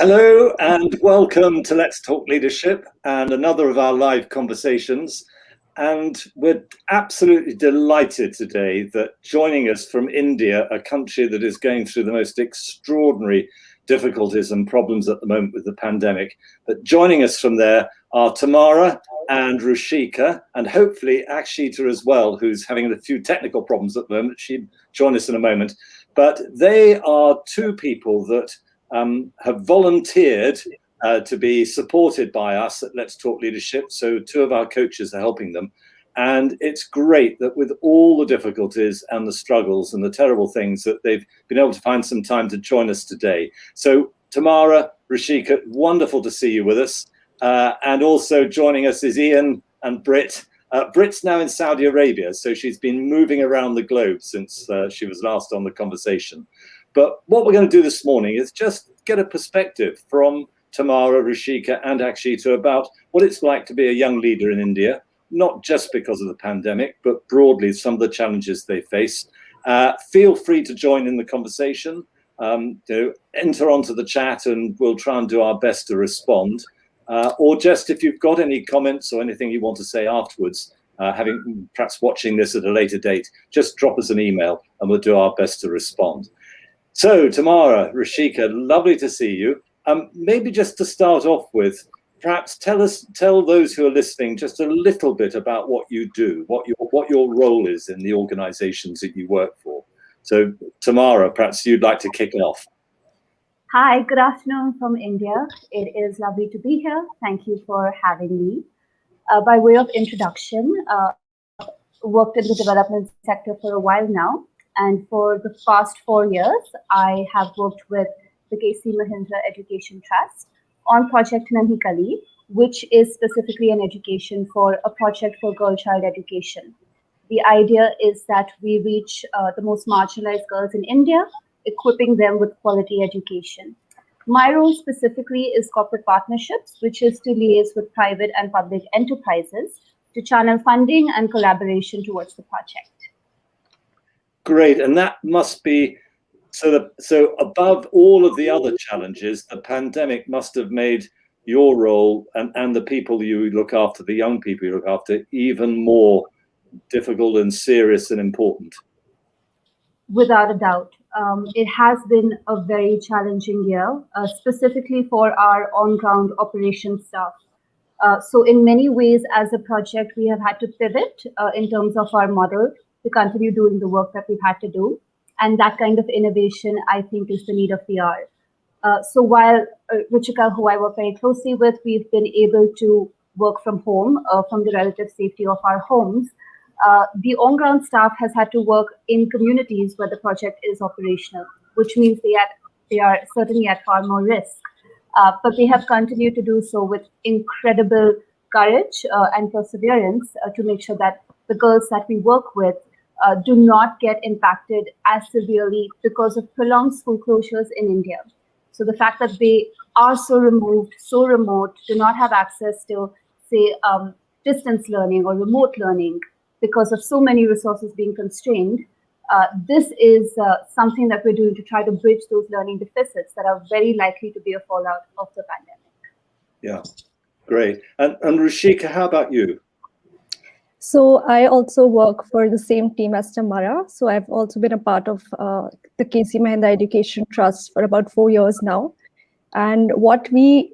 Hello and welcome to Let's Talk Leadership and another of our live conversations. And we're absolutely delighted today that joining us from India, a country that is going through the most extraordinary difficulties and problems at the moment with the pandemic, but joining us from there are Tamara and Rushika, and hopefully Akshita as well, who's having a few technical problems at the moment. She'll join us in a moment. But they are two people that have volunteered to be supported by us at Let's Talk Leadership. So two of our coaches are helping them. And it's great that with all the difficulties and the struggles and the terrible things that they've been able to find some time to join us today. So Tamara, Rishika, wonderful to see you with us. And also joining us is Ian and Britt. Britt's now in Saudi Arabia, so she's been moving around the globe since she was last on the conversation. But what we're going to do this morning is just get a perspective from Tamara, Rushika and Akshita about what it's like to be a young leader in India, not just because of the pandemic, but broadly some of the challenges they face. Feel free to join in the conversation, enter onto the chat and we'll try and do our best to respond. Or just if you've got any comments or anything you want to say afterwards, having perhaps watching this at a later date, just drop us an email and we'll do our best to respond. So Tamara, Rushika, lovely to see you. Maybe just to start off with, perhaps tell those who are listening just a little bit about what you do, what your role is in the organizations that you work for. So Tamara, perhaps you'd like to kick it off. Hi, good afternoon from India. It is lovely to be here. Thank you for having me. By way of introduction, worked in the development sector for a while now. And for the past 4 years, I have worked with the KC Mahindra Education Trust on Project Nanhi Kali, which is specifically an education for a project for girl child education. The idea is that we reach the most marginalized girls in India, equipping them with quality education. My role specifically is corporate partnerships, which is to liaise with private and public enterprises to channel funding and collaboration towards the project. Great, and that must be, so above all of the other challenges, the pandemic must have made your role and the people you look after, the young people you look after, even more difficult and serious and important. Without a doubt. It has been a very challenging year, specifically for our on-ground operations staff. So in many ways, as a project, we have had to pivot in terms of our model to continue doing the work that we've had to do. And that kind of innovation, I think, is the need of the hour. So while Ruchika, who I work very closely with, we've been able to work from home, from the relative safety of our homes, the on-ground staff has had to work in communities where the project is operational, which means they are certainly at far more risk. But they have continued to do so with incredible courage and perseverance to make sure that the girls that we work with do not get impacted as severely because of prolonged school closures in India. So the fact that they are so removed, so remote, do not have access to, say, distance learning or remote learning because of so many resources being constrained, this is something that we're doing to try to bridge those learning deficits that are very likely to be a fallout of the pandemic. Yeah, great. And Rushika, how about you? So I also work for the same team as Tamara. So I've also been a part of the KC Mahindra Education Trust for about 4 years now. And what we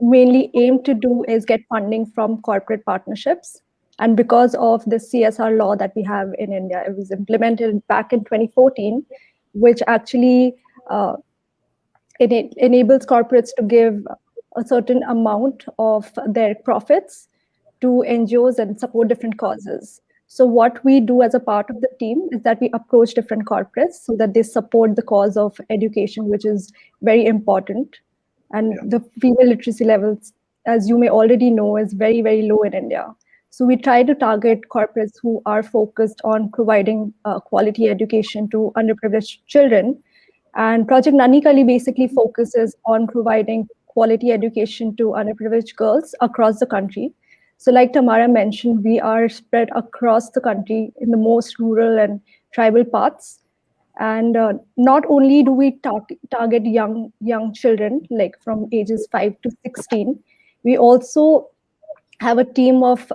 mainly aim to do is get funding from corporate partnerships. And because of the CSR law that we have in India, it was implemented back in 2014, which actually enables corporates to give a certain amount of their profits to NGOs and support different causes. So what we do as a part of the team is that we approach different corporates so that they support the cause of education, which is very important. And the female literacy levels, as you may already know, is very, very low in India. So we try to target corporates who are focused on providing quality education to underprivileged children. And Project Nanhi Kali basically focuses on providing quality education to underprivileged girls across the country. So like Tamara mentioned, we are spread across the country in the most rural and tribal parts. And not only do we target young children, like from ages 5 to 16, we also have a team of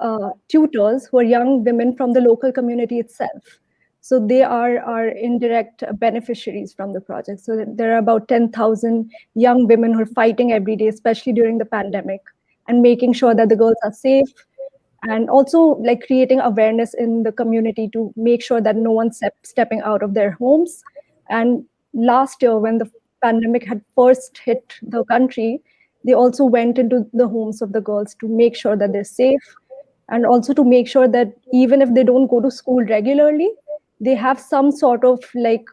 tutors who are young women from the local community itself. So they are our indirect beneficiaries from the project. So there are about 10,000 young women who are fighting every day, especially during the pandemic, and making sure that the girls are safe, and also like creating awareness in the community to make sure that no one's stepping out of their homes. And last year, when the pandemic had first hit the country, they also went into the homes of the girls to make sure that they're safe, and also to make sure that even if they don't go to school regularly, they have some sort of like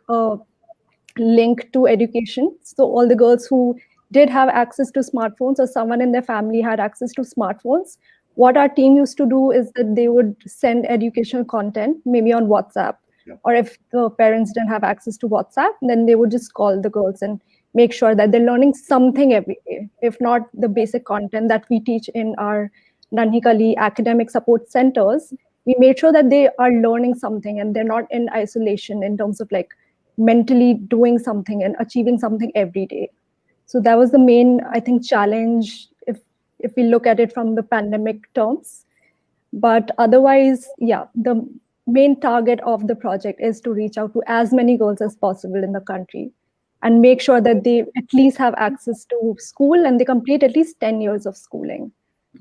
link to education. So all the girls who did have access to smartphones, or someone in their family had access to smartphones, what our team used to do is that they would send educational content, maybe on WhatsApp. Yeah. Or if the parents didn't have access to WhatsApp, then they would just call the girls and make sure that they're learning something every day, if not the basic content that we teach in our Nanhikali academic support centers. We made sure that they are learning something and they're not in isolation in terms of like mentally doing something and achieving something every day. So that was the main, I think, challenge if we look at it from the pandemic terms. But otherwise, yeah, the main target of the project is to reach out to as many girls as possible in the country and make sure that they at least have access to school and they complete at least 10 years of schooling.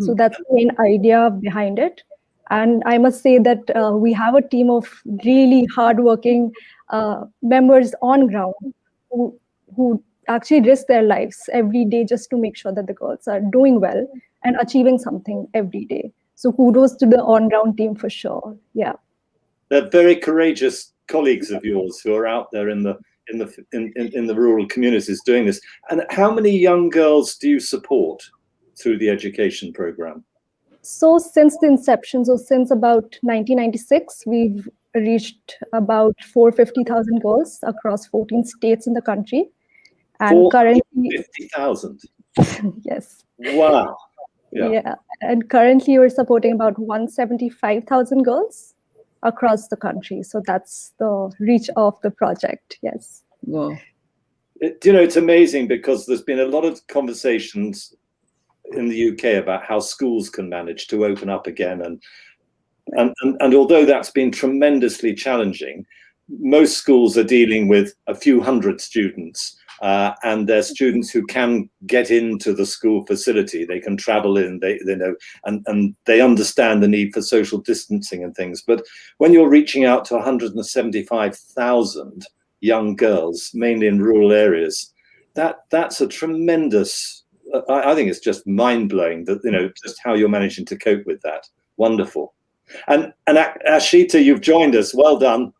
So that's the main idea behind it. And I must say that we have a team of really hardworking members on ground who actually risk their lives every day just to make sure that the girls are doing well and achieving something every day. So kudos to the on-ground team for sure. Yeah, they're very courageous colleagues of yours who are out there in the rural communities doing this. And how many young girls do you support through the education program? So since the inception, so since about 1996, we've reached about 450,000 girls across 14 states in the country. And currently 50,000. Yes. Wow. Yeah. And currently we're supporting about 175,000 girls across the country. So that's the reach of the project. Yes. Wow. It's amazing because there's been a lot of conversations in the UK about how schools can manage to open up again. And although that's been tremendously challenging, most schools are dealing with a few hundred students. And they're students who can get into the school facility. They can travel in, they know, and they understand the need for social distancing and things. But when you're reaching out to 175,000 young girls, mainly in rural areas, that's a tremendous, I think it's just mind-blowing that, just how you're managing to cope with that. Wonderful. And Ashita, you've joined us. Well done.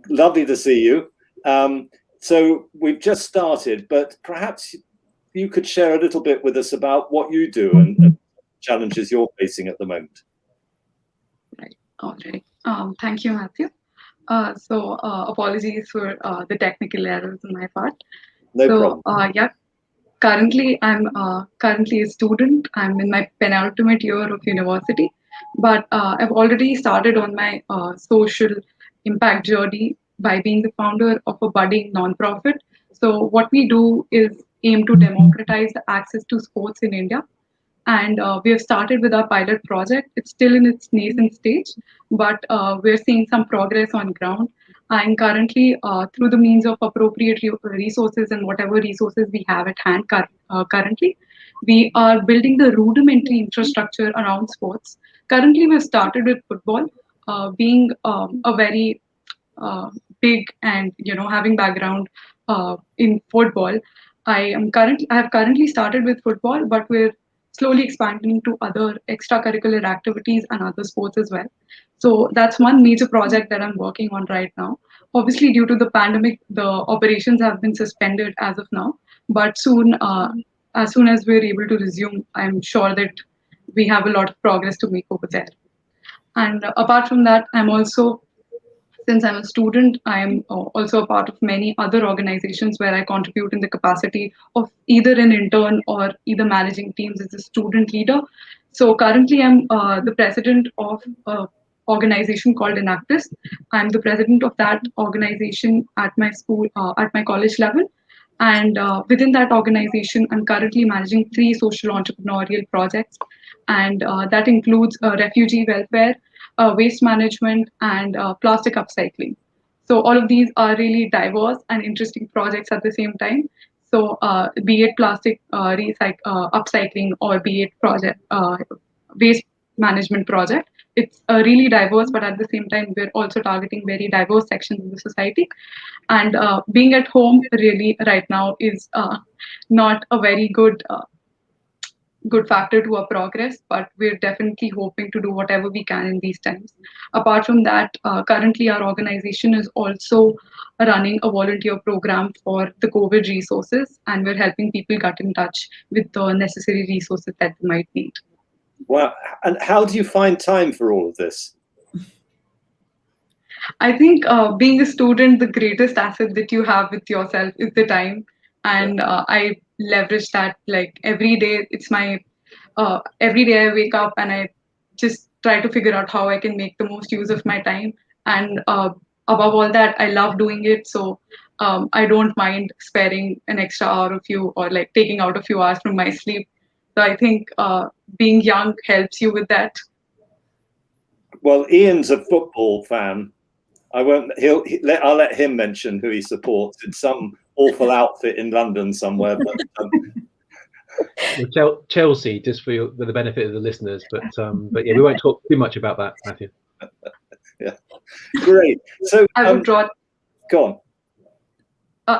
Lovely to see you. So we've just started, but perhaps you could share a little bit with us about what you do and challenges you're facing at the moment. Right. All right. Thank you, Matthew. So apologies for the technical errors on my part. No problem. Yeah. Currently, I'm currently a student. I'm in my penultimate year of university, but I've already started on my social impact journey by being the founder of a budding nonprofit. So what we do is aim to democratize the access to sports in India. And we have started with our pilot project. It's still in its nascent stage, but we're seeing some progress on ground. And currently, through the means of appropriate resources and whatever resources we have at hand currently, we are building the rudimentary infrastructure around sports. Currently, we've started with football, being a very big and having background in football. I have currently started with football, but we're slowly expanding to other extracurricular activities and other sports as well. So that's one major project that I'm working on right now. Obviously, due to the pandemic, the operations have been suspended as of now. But soon, as soon as we're able to resume, I'm sure that we have a lot of progress to make over there. And apart from that, since I'm a student, I am also a part of many other organizations where I contribute in the capacity of either an intern or either managing teams as a student leader. So currently I'm the president of organization called Enactus. I'm the president of that organization at my school, at my college level. And within that organization, I'm currently managing 3 social entrepreneurial projects. And that includes refugee welfare, waste management, and plastic upcycling. So all of these are really diverse and interesting projects at the same time. So be it plastic upcycling or be it project waste management project, it's really diverse, but at the same time, we're also targeting very diverse sections of the society. And being at home really right now is not a very good factor to our progress, but we're definitely hoping to do whatever we can in these times. Apart from that, currently our organization is also running a volunteer program for the COVID resources, and we're helping people get in touch with the necessary resources that they might need. Wow. And how do you find time for all of this? I think being a student, the greatest asset that you have with yourself is the time. And I leverage that like every day. It's my every day I wake up and I just try to figure out how I can make the most use of my time. And above all that, I love doing it. So I don't mind sparing an extra hour of you or like taking out a few hours from my sleep. So I think being young helps you with that. Well, Ian's a football fan. I won't. I'll let him mention who he supports. It's some awful outfit in London somewhere. But well, Chelsea, just for the benefit of the listeners. But yeah, we won't talk too much about that, Matthew. Yeah, great. So I would draw. Go on.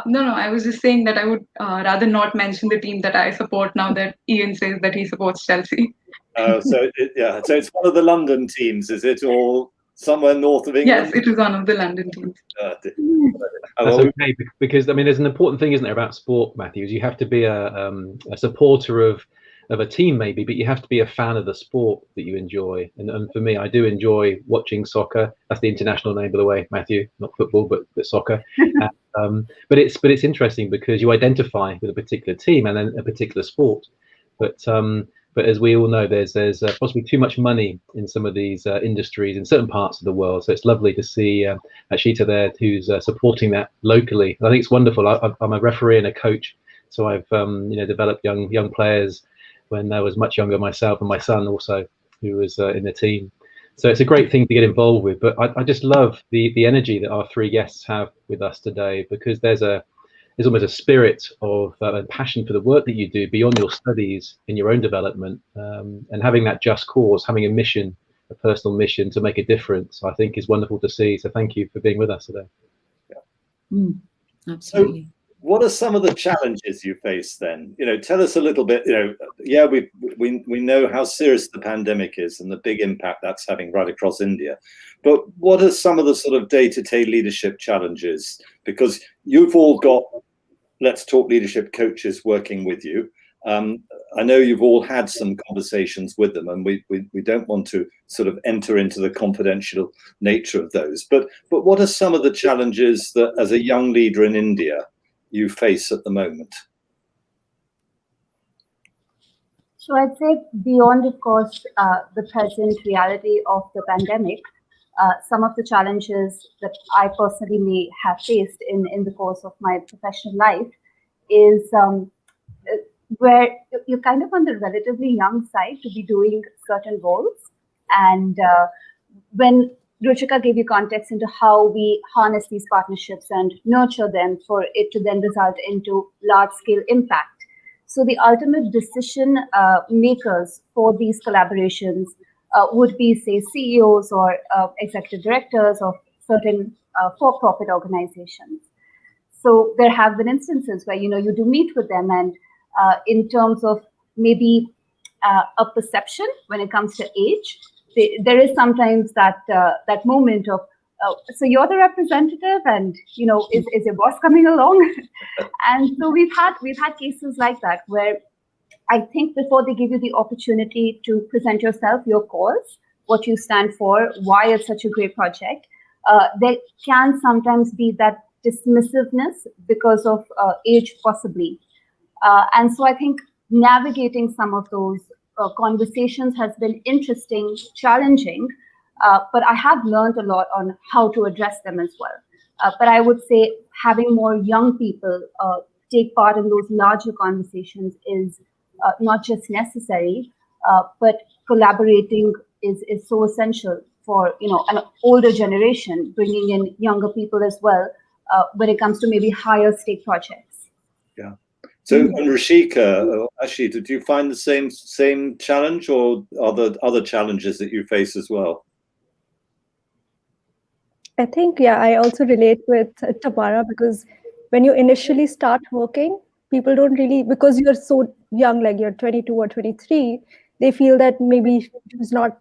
No, I was just saying that I would rather not mention the team that I support now that Ian says that he supports Chelsea. So it's one of the London teams, is it, or somewhere north of England? Yes, it is one of the London teams. That's okay, because I mean, there's an important thing, isn't there, about sport, Matthew? Is you have to be a supporter of a team, maybe, but you have to be a fan of the sport that you enjoy. And for me, I do enjoy watching soccer. That's the international name, by the way, Matthew. Not football, but soccer. But it's interesting because you identify with a particular team and then a particular sport. But as we all know, there's possibly too much money in some of these industries in certain parts of the world. So it's lovely to see Ashita there, who's supporting that locally. And I think it's wonderful. I'm a referee and a coach, so I've developed young players when I was much younger myself, and my son also, who was in the team. So it's a great thing to get involved with. But I just love the energy that our 3 guests have with us today, because there's almost a spirit of a passion for the work that you do beyond your studies in your own development, and having that just cause, having a mission, a personal mission to make a difference, I think is wonderful to see. So thank you for being with us today. Yeah. Absolutely. So what are some of the challenges you face then? Tell us a little bit. We know how serious the pandemic is and the big impact that's having right across India. But what are some of the sort of day-to-day leadership challenges? Because you've all got Let's Talk leadership coaches working with you. I know you've all had some conversations with them, and we don't want to sort of enter into the confidential nature of those. But what are some of the challenges that, as a young leader in India, you face at the moment? So I'd say beyond, of course, the present reality of the pandemic, some of the challenges that I personally may have faced in the course of my professional life is where you're kind of on the relatively young side to be doing certain roles. And when Ruchika gave you context into how we harness these partnerships and nurture them for it to then result into large-scale impact. So the ultimate decision makers for these collaborations would be, say, CEOs or executive directors of certain for-profit organizations. So there have been instances where, you do meet with them, and in terms of maybe a perception when it comes to age, there is sometimes that moment of, so you're the representative, and is your boss coming along? And so we've had cases like that where I think before they give you the opportunity to present yourself, your cause, what you stand for, why it's such a great project, there can sometimes be that dismissiveness because of age, possibly. And so I think navigating some of those conversations has been interesting, challenging, but I have learned a lot on how to address them as well. But I would say having more young people take part in those larger conversations is not just necessary, but collaborating is so essential for an older generation, bringing in younger people as well when it comes to maybe higher stake projects. Yeah. So, and Rishika, actually, did you find the same challenge, or are there other challenges that you face as well? I think, yeah, I also relate with Tamara, because when you initially start working, people don't really, because you're so young, like you're 22 or 23, they feel that maybe she's not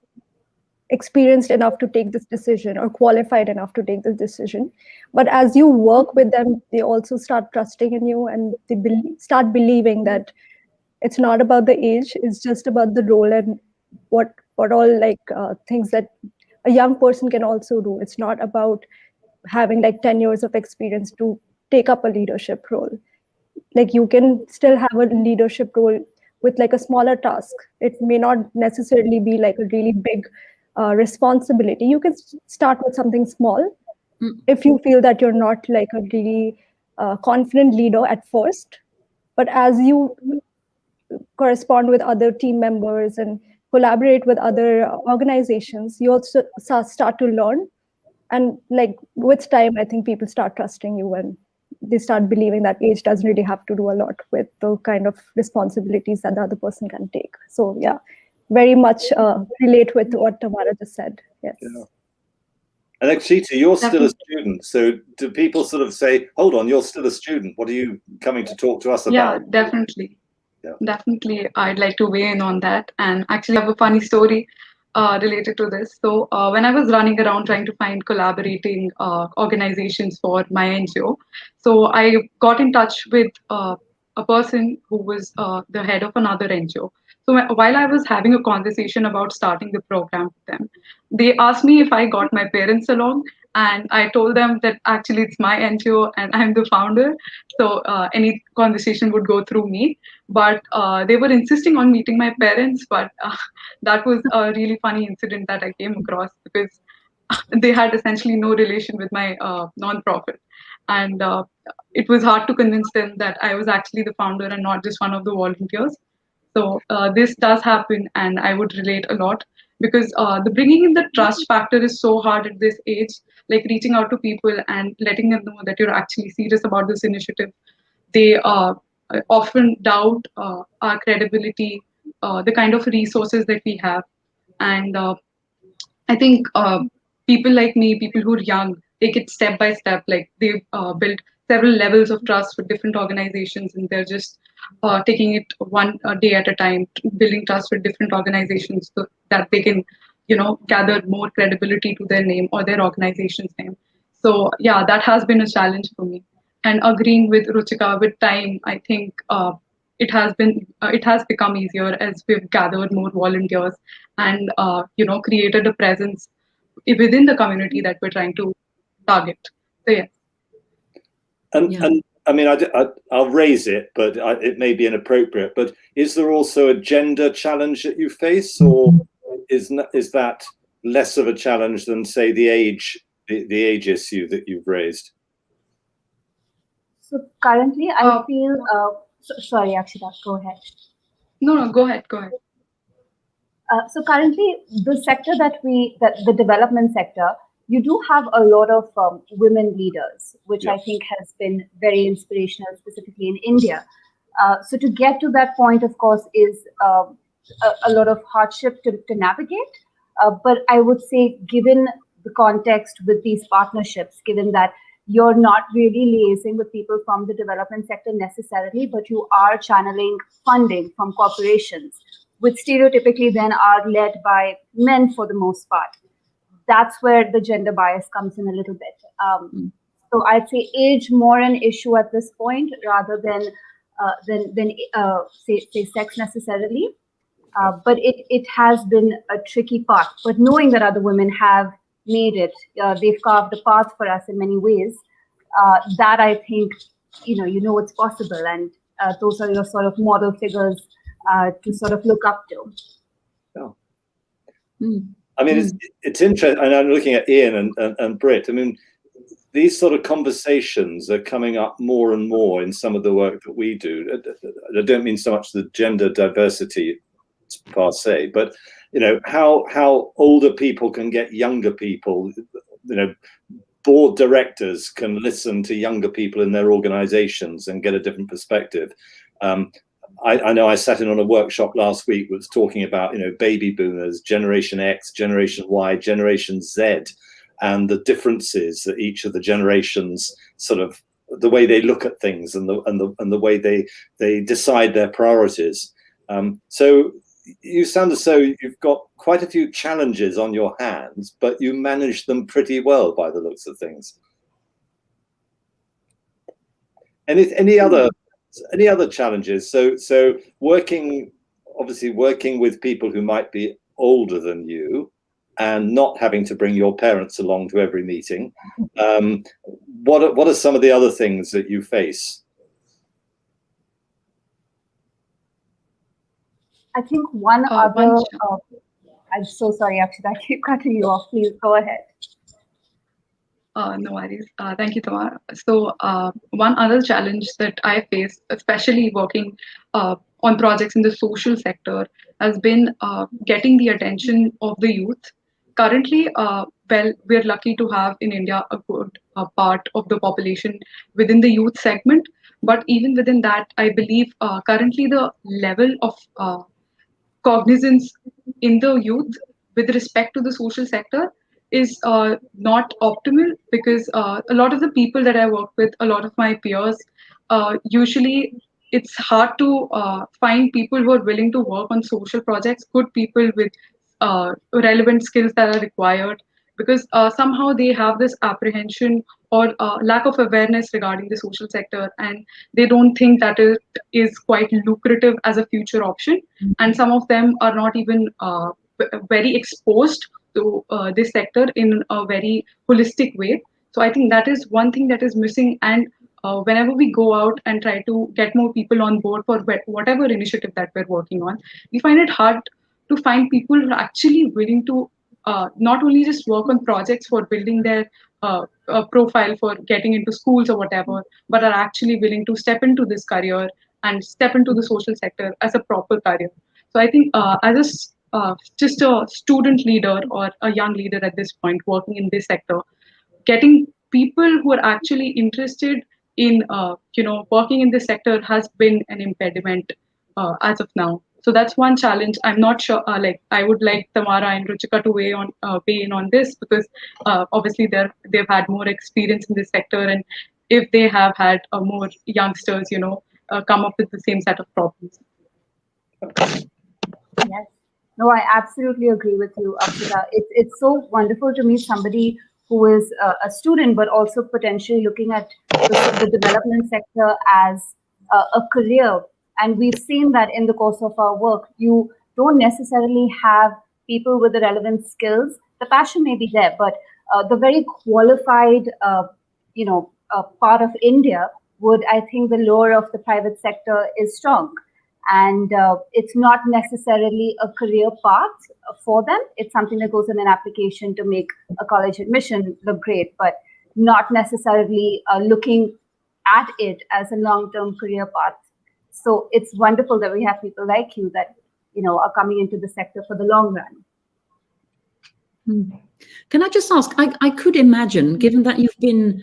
experienced enough to take this decision or qualified enough to take this decision. But as you work with them, they also start trusting in you, and they start believing that it's not about the age, it's just about the role and what all things that a young person can also do. It's not about having like 10 years of experience to take up a leadership role. Like you can still have a leadership role with like a smaller task. It may not necessarily be like a really big responsibility. You can start with something small if you feel that you're not like a really confident leader at first. But as you correspond with other team members and collaborate with other organizations, you also start to learn. And like with time, I think people start trusting you, and they start believing that age doesn't really have to do a lot with the kind of responsibilities that the other person can take. So yeah, very much relate with what Tamara just said. Yes. Yeah. And Akshita, you're still a student. So do people sort of say, hold on, you're still a student. What are you coming to talk to us about? Yeah, definitely. Yeah. Definitely, I'd like to weigh in on that. And actually, I have a funny story related to this. So when I was running around trying to find collaborating organizations for my NGO, so I got in touch with a person who was the head of another NGO. So while I was having a conversation about starting the program with them, they asked me if I got my parents along, and I told them that actually it's my NGO and I'm the founder, so any conversation would go through me. But they were insisting on meeting my parents, but that was a really funny incident that I came across, because they had essentially no relation with my non-profit, and it was hard to convince them that I was actually the founder and not just one of the volunteers. So this does happen, and I would relate a lot, because the bringing in the trust factor is so hard at this age, like reaching out to people and letting them know that you're actually serious about this initiative. They often doubt our credibility, the kind of resources that we have. And I think people like me, people who are young, take it step by step. Like they build several levels of trust with different organizations, and they're just taking it one day at a time, building trust with different organizations so that they can, gather more credibility to their name or their organization's name. So yeah, that has been a challenge for me. And agreeing with Ruchika, with time, I think it has become easier as we've gathered more volunteers and created a presence within the community that we're trying to target. So yeah. And I mean, I'll raise it, but it may be inappropriate. But is there also a gender challenge that you face, or is that less of a challenge than, say, the age issue that you've raised? So currently, I feel. Sorry, Akshita, go ahead. No, go ahead. So currently, the sector the development sector, you do have a lot of women leaders, which I think has been very inspirational, specifically in India. So to get to that point, of course, is a lot of hardship to navigate. But I would say, given the context with these partnerships, given that you're not really liaising with people from the development sector necessarily, but you are channeling funding from corporations, which stereotypically then are led by men for the most part. That's where the gender bias comes in a little bit. So I'd say age more an issue at this point rather than say sex necessarily. But it has been a tricky part. But knowing that other women have made it, they've carved a path for us in many ways. That I think it's possible, and those are your sort of model figures to sort of look up to. Oh. I mean, it's interesting, and I'm looking at Ian and Britt. I mean, these sort of conversations are coming up more and more in some of the work that we do. I don't mean so much the gender diversity per se, but how older people can get younger people. Board directors can listen to younger people in their organizations and get a different perspective. I know I sat in on a workshop last week that was talking about, baby boomers, Generation X, Generation Y, Generation Z, and the differences that each of the generations sort of, the way they look at things and the way they decide their priorities. So you sound as though you've got quite a few challenges on your hands, but you manage them pretty well by the looks of things. Any other challenges? So working with people who might be older than you and not having to bring your parents along to every meeting. What are some of the other things that you face? I think I'm so sorry, Akshita, I keep cutting you off. Please go ahead. No worries. Thank you, Tamara. So one other challenge that I face, especially working on projects in the social sector, has been getting the attention of the youth. Currently, we're lucky to have in India a good part of the population within the youth segment. But even within that, I believe currently the level of cognizance in the youth with respect to the social sector is not optimal, because a lot of the people that I work with, a lot of my peers, usually it's hard to find people who are willing to work on social projects, good people with relevant skills that are required, because somehow they have this apprehension or lack of awareness regarding the social sector, and they don't think that it is quite lucrative as a future option. And some of them are not even very exposed to this sector in a very holistic way. So I think that is one thing that is missing. And whenever we go out and try to get more people on board for whatever initiative that we're working on, we find it hard to find people who are actually willing to not only just work on projects for building their profile for getting into schools or whatever, but are actually willing to step into this career and step into the social sector as a proper career. So I think just a student leader or a young leader at this point working in this sector, getting people who are actually interested in working in this sector has been an impediment as of now. So that's one challenge. I'm not sure. I would like Tamara and Ruchika to weigh in on this, because obviously they've had more experience in this sector, and if they have had more youngsters, come up with the same set of problems. Yes. No, I absolutely agree with you, Akshita. It's so wonderful to meet somebody who is a student, but also potentially looking at the development sector as a career. And we've seen that in the course of our work, you don't necessarily have people with the relevant skills. The passion may be there, but the very qualified, part of India would, I think, the lure of the private sector is strong. And it's not necessarily a career path for them. It's something that goes in an application to make a college admission look great, but not necessarily looking at it as a long-term career path. So it's wonderful that we have people like you that, are coming into the sector for the long run. Can I just ask, I could imagine, given that you've been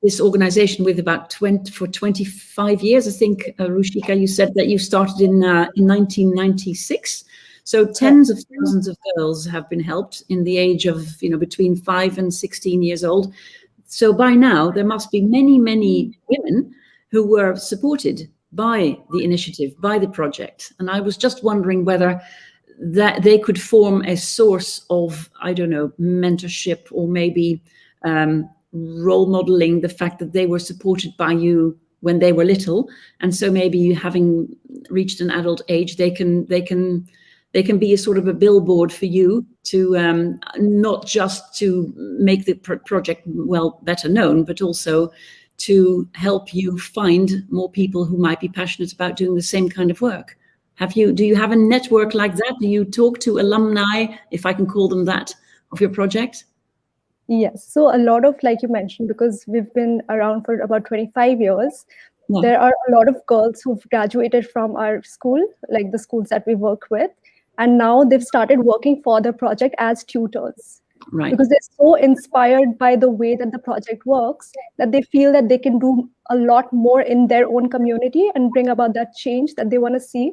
this organization with about 25 years, I think, Ruchika, you said that you started in 1996. So tens of thousands of girls have been helped in the age of, between 5 and 16 years old. So by now, there must be many, many women who were supported by the initiative, by the project. And I was just wondering whether that they could form a source of, I don't know, mentorship, or maybe role modeling the fact that they were supported by you when they were little. And so maybe having reached an adult age, they can be a sort of a billboard for you to not just to make the project better known, but also to help you find more people who might be passionate about doing the same kind of work. Do you have a network like that? Do you talk to alumni, if I can call them that, of your project? Yes. So a lot of, like you mentioned, because we've been around for about 25 years, there are a lot of girls who've graduated from our school, like the schools that we work with, and now they've started working for the project as tutors. Right. Because they're so inspired by the way that the project works that they feel that they can do a lot more in their own community and bring about that change that they want to see.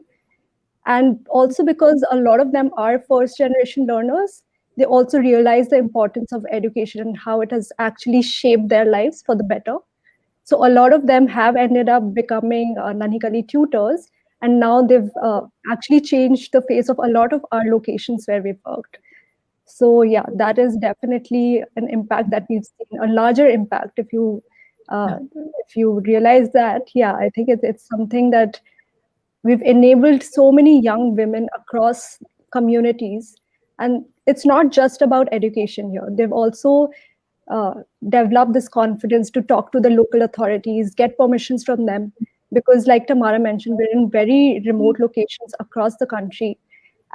And also because a lot of them are first generation learners, they also realize the importance of education and how it has actually shaped their lives for the better. So a lot of them have ended up becoming Nanikali tutors, and now they've actually changed the face of a lot of our locations where we've worked. So yeah, that is definitely an impact that we've seen, a larger impact. If you realize that, yeah, I think it's something that we've enabled so many young women across communities. And it's not just about education here. They've also developed this confidence to talk to the local authorities, get permissions from them. Because like Tamara mentioned, we're in very remote locations across the country.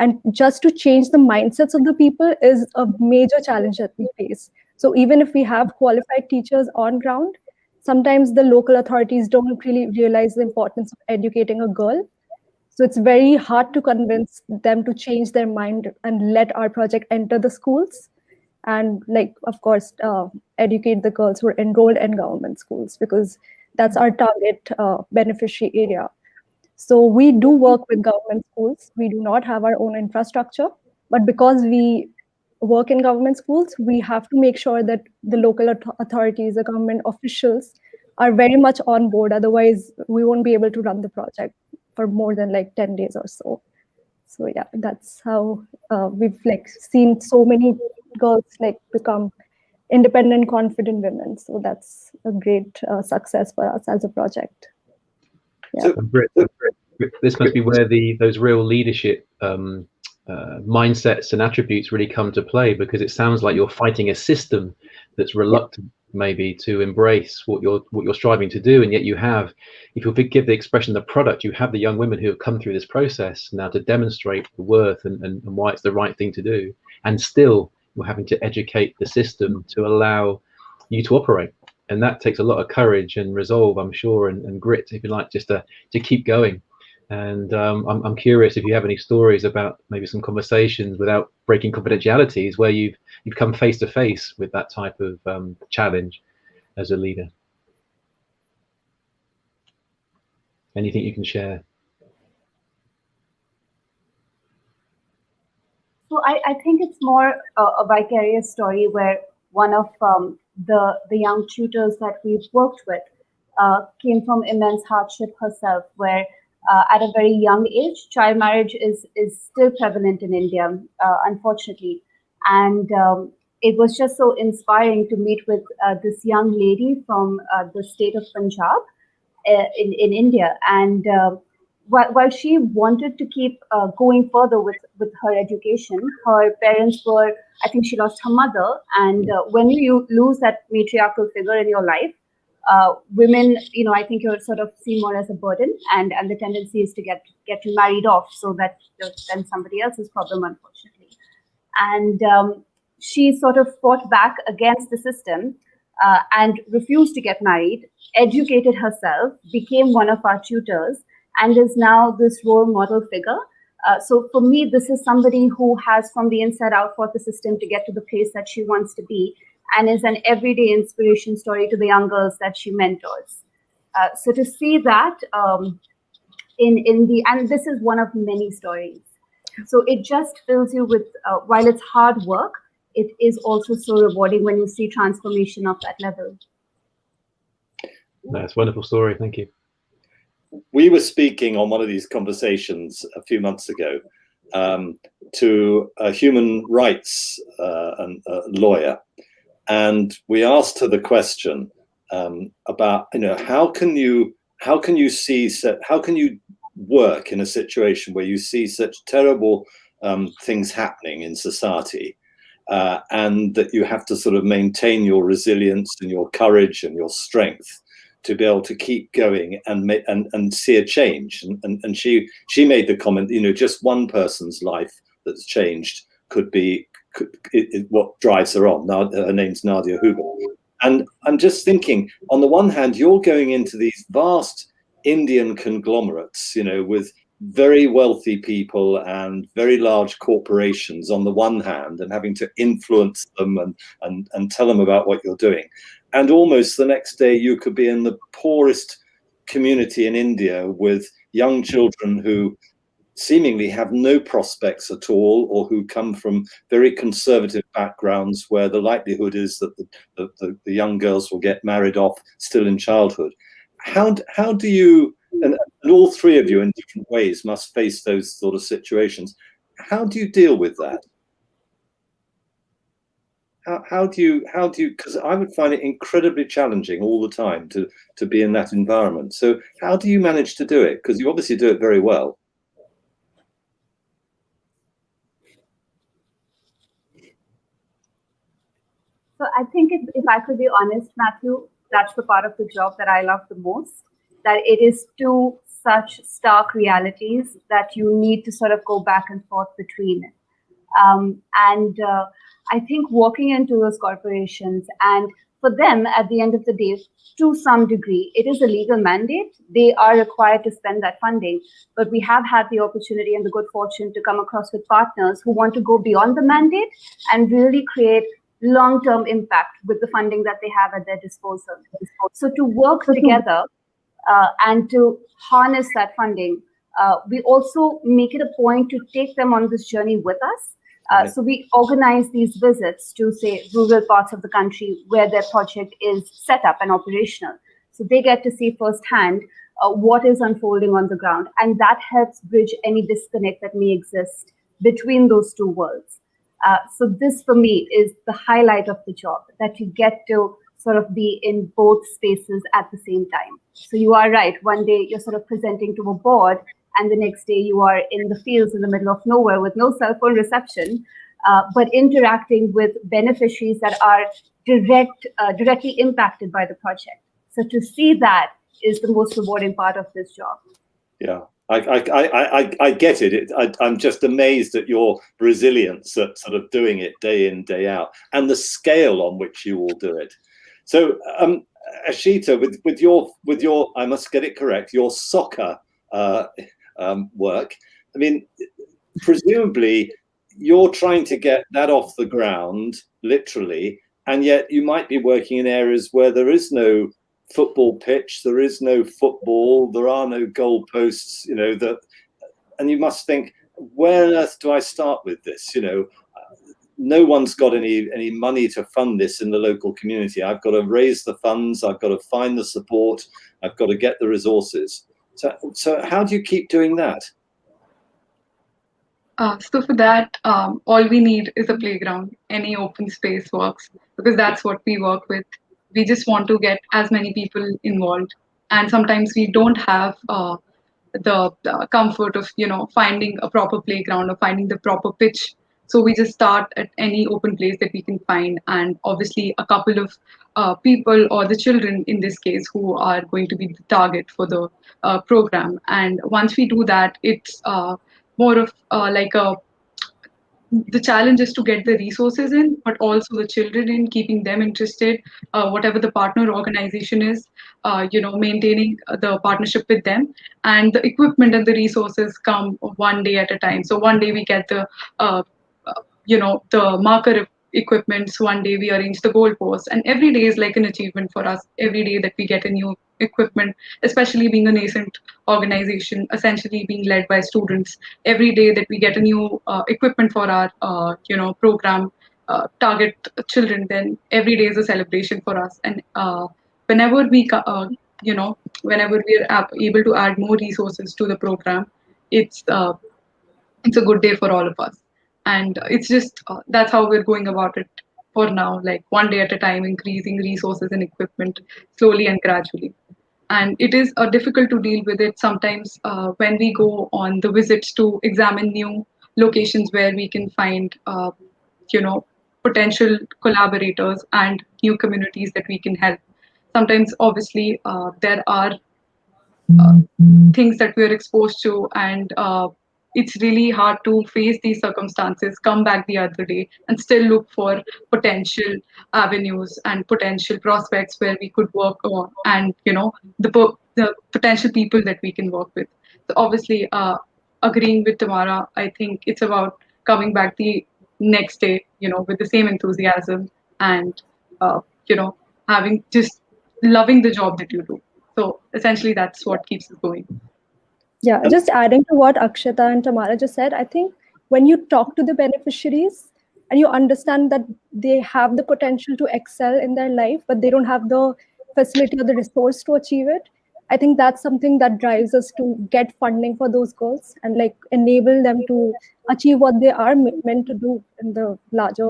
And just to change the mindsets of the people is a major challenge that we face. So even if we have qualified teachers on ground, sometimes the local authorities don't really realize the importance of educating a girl. So it's very hard to convince them to change their mind and let our project enter the schools. And like, of course, educate the girls who are enrolled in government schools, because that's our target beneficiary area. So we do work with government schools. We do not have our own infrastructure, but because we work in government schools, we have to make sure that the local authorities, the government officials are very much on board. Otherwise, we won't be able to run the project for more than like 10 days or so. So yeah, that's how we've like seen so many girls like become independent, confident women. So that's a great success for us as a project. Yeah. So, this must be where those real leadership mindsets and attributes really come to play, because it sounds like you're fighting a system that's reluctant maybe to embrace what you're striving to do, and yet you have, if you give the expression the product, you have the young women who have come through this process now to demonstrate the worth and why it's the right thing to do, and still you're having to educate the system to allow you to operate. And that takes a lot of courage and resolve, I'm sure, and grit, if you like, just to keep going. And I'm curious if you have any stories about maybe some conversations without breaking confidentialities where you've come face to face with that type of challenge as a leader. Anything you can share? So I think it's more a vicarious story where one of the young tutors that we've worked with came from immense hardship herself, where at a very young age, child marriage is still prevalent in India, unfortunately. And it was just so inspiring to meet with this young lady from the state of Punjab in India. And while she wanted to keep going further with her education, her parents were, I think she lost her mother. And when you lose that matriarchal figure in your life, women, I think you're sort of seen more as a burden, and the tendency is to get you married off so that then somebody else's problem, unfortunately. And she sort of fought back against the system and refused to get married, educated herself, became one of our tutors, and is now this role model figure. So for me, this is somebody who has from the inside out fought the system to get to the place that she wants to be, and is an everyday inspiration story to the young girls that she mentors. So to see that and this is one of many stories. So it just fills you with, while it's hard work, it is also so rewarding when you see transformation of that level. That's a wonderful story. Thank you. We were speaking on one of these conversations a few months ago to a human rights lawyer, and we asked her the question about, how can you work in a situation where you see such terrible things happening in society, and that you have to sort of maintain your resilience and your courage and your strength to be able to keep going and see a change. And she made the comment, just one person's life that's changed could be what drives her on. Now, her name's Nadia Huber. And I'm just thinking, on the one hand, you're going into these vast Indian conglomerates, with very wealthy people and very large corporations on the one hand, and having to influence them and tell them about what you're doing. And almost the next day you could be in the poorest community in India with young children who seemingly have no prospects at all, or who come from very conservative backgrounds where the likelihood is that the young girls will get married off still in childhood. How do you, and all three of you in different ways must face those sort of situations, how do you deal with that? How do you, because I would find it incredibly challenging all the time to be in that environment. So how do you manage to do it? Because you obviously do it very well. So I think if I could be honest, Matthew, that's the part of the job that I love the most, that it is two such stark realities that you need to sort of go back and forth between. I think walking into those corporations, and for them, at the end of the day, to some degree, it is a legal mandate. They are required to spend that funding. But we have had the opportunity and the good fortune to come across with partners who want to go beyond the mandate and really create long-term impact with the funding that they have at their disposal. So to work together and to harness that funding, we also make it a point to take them on this journey with us. So we organize these visits to, say, rural parts of the country where their project is set up and operational. So they get to see firsthand what is unfolding on the ground. And that helps bridge any disconnect that may exist between those two worlds. So this, for me, is the highlight of the job, that you get to sort of be in both spaces at the same time. So you are right. One day you're sort of presenting to a board, and the next day you are in the fields in the middle of nowhere with no cell phone reception, but interacting with beneficiaries that are directly impacted by the project. So to see that is the most rewarding part of this job. Yeah. I get it. I'm just amazed at your resilience at sort of doing it day in, day out, and the scale on which you all do it. So, Ashita, with your, I must get it correct, your soccer work. I mean, presumably you're trying to get that off the ground, literally, and yet you might be working in areas where there is no football pitch, there is no football, there are no goalposts, and you must think, where on earth do I start with this? No one's got any money to fund this in the local community. I've got to raise the funds, I've got to find the support, I've got to get the resources. So how do you keep doing that? So for that, all we need is a playground. Any open space works, because that's what we work with. We just want to get as many people involved, and sometimes we don't have the comfort of finding a proper playground or finding the proper pitch. So we just start at any open place that we can find, and obviously a couple of people, or the children in this case, who are going to be the target for the program. And once we do that, it's more of the challenge is to get the resources in, but also the children in, keeping them interested, whatever the partner organization is, maintaining the partnership with them, and the equipment and the resources come one day at a time. So one day we get the marker equipments, one day we arrange the goalposts, and every day is like an achievement for us. Every day that we get a new equipment, especially being a nascent organization, essentially being led by students, every day that we get a new equipment for our program, target children, then every day is a celebration for us. And whenever we whenever we are able to add more resources to the program, it's a good day for all of us. And it's just that's how we're going about it for now, like one day at a time, increasing resources and equipment slowly and gradually. And it is difficult to deal with it sometimes when we go on the visits to examine new locations where we can find potential collaborators and new communities that we can help. sometimes obviously there are things that we're exposed to, and it's really hard to face these circumstances, come back the other day, and still look for potential avenues and potential prospects where we could work on, and the potential people that we can work with. So obviously, agreeing with Tamara, I think it's about coming back the next day, with the same enthusiasm, and having just loving the job that you do. So essentially, that's what keeps us going. Yeah, just adding to what Akshata and Tamara just said, I think when you talk to the beneficiaries and you understand that they have the potential to excel in their life, but they don't have the facility or the resource to achieve it, I think that's something that drives us to get funding for those goals and like enable them to achieve what they are meant to do in the larger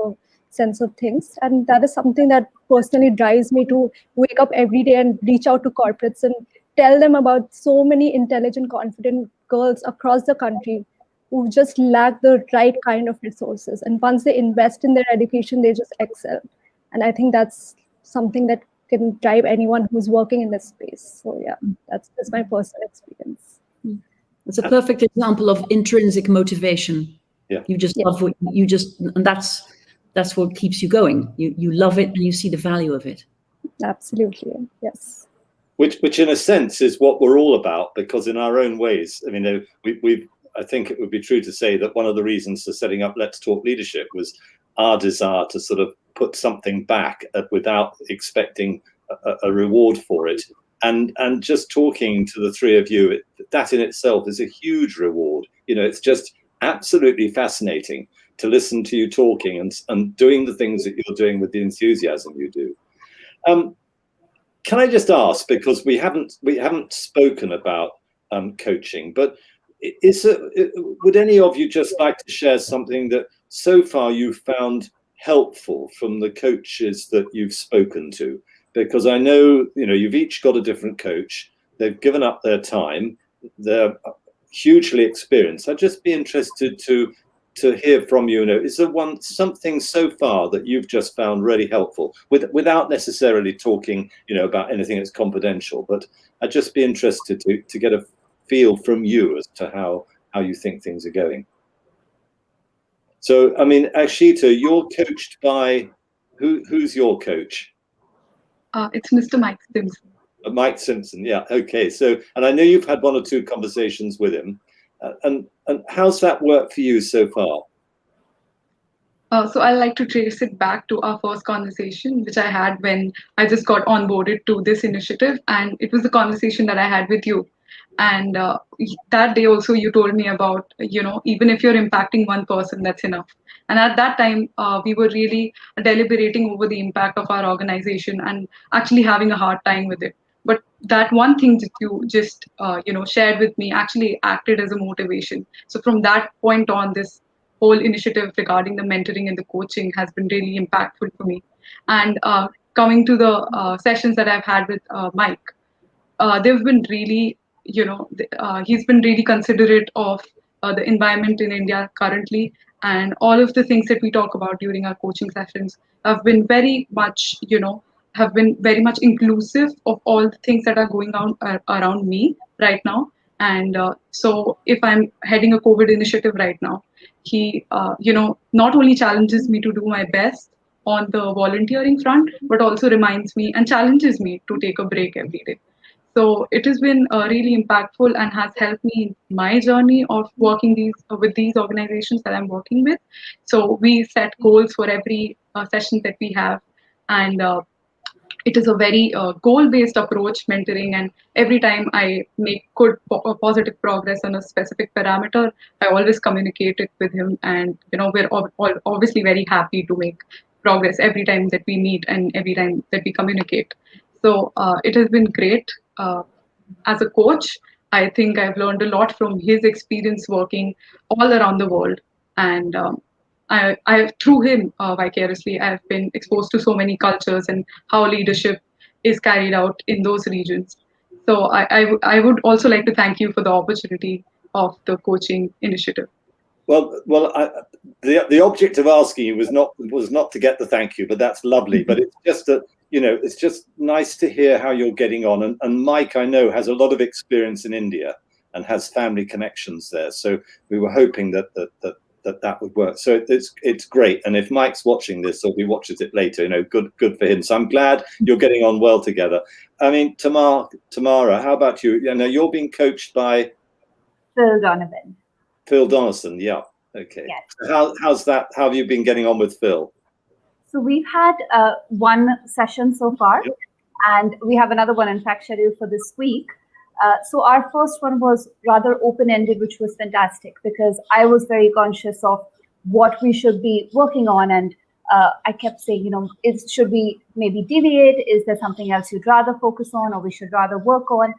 sense of things. And that is something that personally drives me to wake up every day and reach out to corporates and tell them about so many intelligent, confident girls across the country who just lack the right kind of resources. And once they invest in their education, they just excel. And I think that's something that can drive anyone who's working in this space. So yeah, that's my personal experience. It's a perfect example of intrinsic motivation. Yeah. You just love what you just, and that's what keeps you going. You love it and you see the value of it. Absolutely, yes. Which in a sense is what we're all about, because in our own ways, I mean, I think it would be true to say that one of the reasons for setting up Let's Talk Leadership was our desire to sort of put something back without expecting a reward for it. And just talking to the three of you, that in itself is a huge reward. It's just absolutely fascinating to listen to you talking and doing the things that you're doing with the enthusiasm you do. Can I just ask, because we haven't spoken about coaching, but would any of you just like to share something that so far you've found helpful from the coaches that you've spoken to? Because I know, you've each got a different coach. They've given up their time. They're hugely experienced. I'd just be interested to hear from you. Is there something so far that you've just found really helpful, without necessarily talking, about anything that's confidential? But I'd just be interested to get a feel from you as to how you think things are going. So, I mean, Akshita, you're coached by who's your coach? It's Mr. Mike Simpson. Mike Simpson, yeah. Okay. So, and I know you've had one or two conversations with him. And how's that worked for you so far? So I like to trace it back to our first conversation, which I had when I just got onboarded to this initiative. And it was the conversation that I had with you. And that day also you told me about, even if you're impacting one person, that's enough. And at that time, we were really deliberating over the impact of our organization and actually having a hard time with it. But that one thing that you just, shared with me actually acted as a motivation. So from that point on, this whole initiative regarding the mentoring and the coaching has been really impactful for me. And coming to the sessions that I've had with Mike, they've been really, he's been really considerate of the environment in India currently, and all of the things that we talk about during our coaching sessions have been very much, inclusive of all the things that are going on around me right now. And so if I'm heading a COVID initiative right now, he, not only challenges me to do my best on the volunteering front, but also reminds me and challenges me to take a break every day. So it has been really impactful and has helped me in my journey of working with these organizations that I'm working with. So we set goals for every session that we have, and it is a very goal-based approach, mentoring. And every time I make good positive progress on a specific parameter, I always communicate it with him, and we're all obviously very happy to make progress every time that we meet and every time that we communicate. So it has been great. As a coach, I think I've learned a lot from his experience working all around the world, and I through him vicariously, I've been exposed to so many cultures and how leadership is carried out in those regions. So I would also like to thank you for the opportunity of the coaching initiative. Well, the object of asking you was not to get the thank you, but that's lovely. But it's just that you know, it's just nice to hear how you're getting on. And Mike, I know, has a lot of experience in India and has family connections there. So we were hoping that that would work. So it's great. And if Mike's watching this or he watches it later, you know, good for him. So I'm glad you're getting on well together. I mean, Tamara, how about you? You know, you're being coached by Phil Donovan. Phil Donaldson, yeah. Okay. Yes. So how's that? How have you been getting on with Phil? So we've had one session so far, Yep. and we have another one, in fact, scheduled for this week. So our first one was rather open-ended, which was fantastic because I was very conscious of what we should be working on. And I kept saying, you know, should we maybe deviate? Is there something else you'd rather focus on or we should rather work on?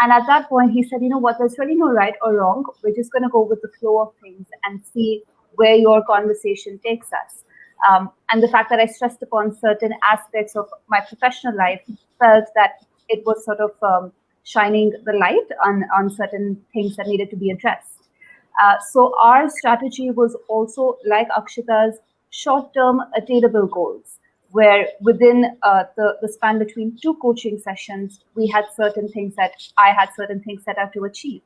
And at that point, he said, you know what, there's really no right or wrong. We're just going to go with the flow of things and see where your conversation takes us. And the fact that I stressed upon certain aspects of my professional life felt that it was sort of shining the light on certain things that needed to be addressed. So our strategy was also like Akshita's short-term attainable goals, where within the span between two coaching sessions, we had certain things that I had certain things set out to achieve.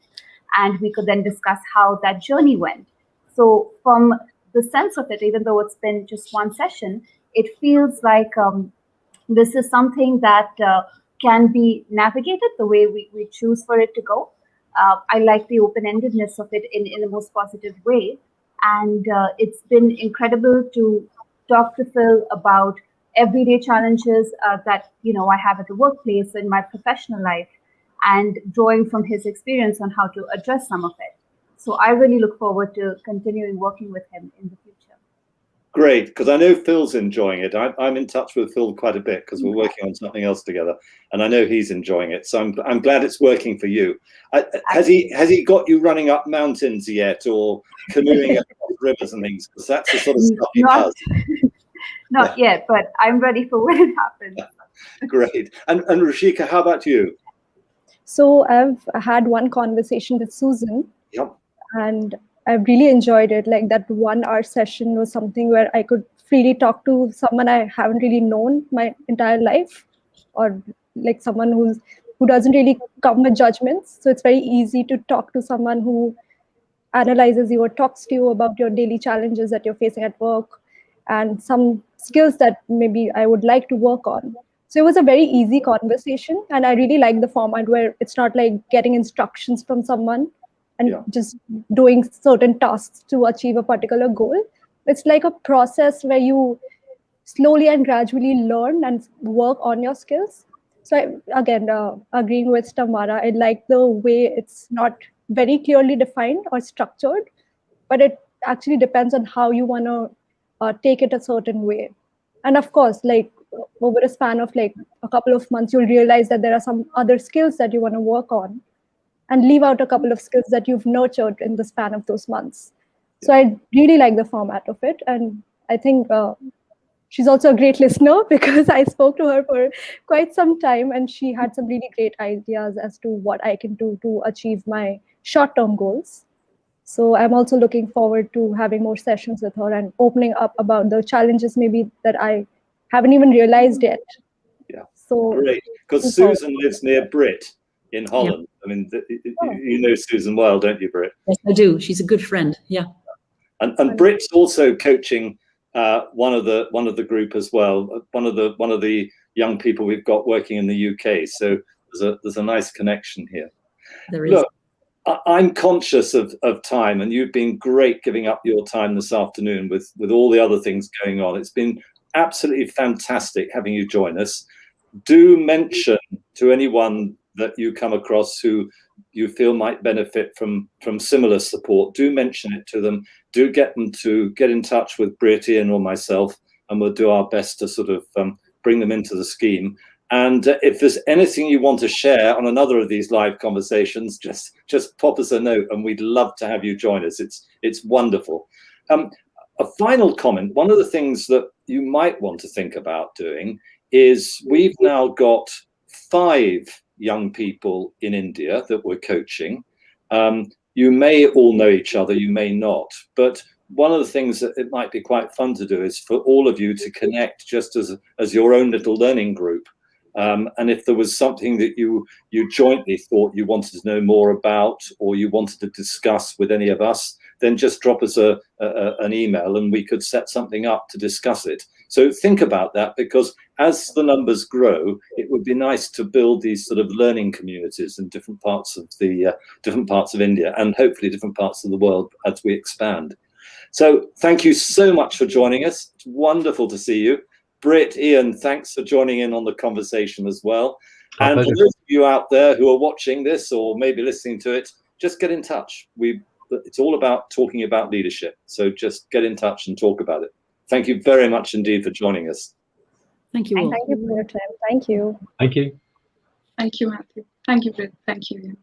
And we could then discuss how that journey went. So from the sense of it, even though it's been just one session, it feels like this is something that can be navigated the way we choose for it to go. I like the open-endedness of it in the most positive way. And it's been incredible to talk to Phil about everyday challenges that, you know, I have at the workplace, in my professional life, and drawing from his experience on how to address some of it. So I really look forward to continuing working with him in the future. Great, because I know Phil's enjoying it. I'm in touch with Phil quite a bit because we're working on something else together, and I know he's enjoying it. So I'm glad it's working for you. Has he got you running up mountains yet, or canoeing across rivers and things? Because that's the sort of stuff he does. Not yet, but I'm ready for when it happens. Great. And Rushika, how about you? So I've had one conversation with Susan. Yep. And I've really enjoyed it. Like that 1 hour session was something where I could freely talk to someone I haven't really known my entire life, or like someone who doesn't really come with judgments. So it's very easy to talk to someone who analyzes you or talks to you about your daily challenges that you're facing at work and some skills that maybe I would like to work on. So it was a very easy conversation, and I really like the format where it's not like getting instructions from someone and just doing certain tasks to achieve a particular goal. It's like a process where you slowly and gradually learn and work on your skills. So again, agreeing with Tamara, I like the way it's not very clearly defined or structured, but it actually depends on how you want to take it a certain way. And of course, like over a span of like a couple of months, you'll realize that there are some other skills that you want to work on, and leave out a couple of skills that you've nurtured in the span of those months. So I really like the format of it. And I think she's also a great listener because I spoke to her for quite some time and she had some really great ideas as to what I can do to achieve my short-term goals. So I'm also looking forward to having more sessions with her and opening up about the challenges maybe that I haven't even realized yet. Yeah, so great. Because Susan lives near Brit in Holland. Yeah. I mean, you know Susan well, don't you, Brit? Yes, I do. She's a good friend. Yeah. And Brit's also coaching one of the group as well. One of the young people we've got working in the UK. So there's a nice connection here. There is. Look, I'm conscious of time, and you've been great giving up your time this afternoon with all the other things going on. It's been absolutely fantastic having you join us. Do mention to anyone that you come across who you feel might benefit from similar support. Do mention it to them. Do get them to get in touch with Brit, Ian, or myself, and we'll do our best to sort of bring them into the scheme. And if there's anything you want to share on another of these live conversations, just pop us a note, and we'd love to have you join us. It's wonderful. A final comment. One of the things that you might want to think about doing is we've now got 5 young people in India that we're coaching. You may all know each other, you may not, but one of the things that it might be quite fun to do is for all of you to connect just as your own little learning group. And if there was something that you jointly thought you wanted to know more about, or you wanted to discuss with any of us, then just drop us an email and we could set something up to discuss it. So think about that, because as the numbers grow, it would be nice to build these sort of learning communities in different parts of India, and hopefully different parts of the world as we expand. So thank you so much for joining us. It's wonderful to see you. Britt, Ian, thanks for joining in on the conversation as well. And for those of you out there who are watching this or maybe listening to it, just get in touch. It's all about talking about leadership. So just get in touch and talk about it. Thank you very much indeed for joining us. Thank you all. Thank you for your time. Thank you. Thank you. Thank you, Matthew. Thank you, Britt. Thank you.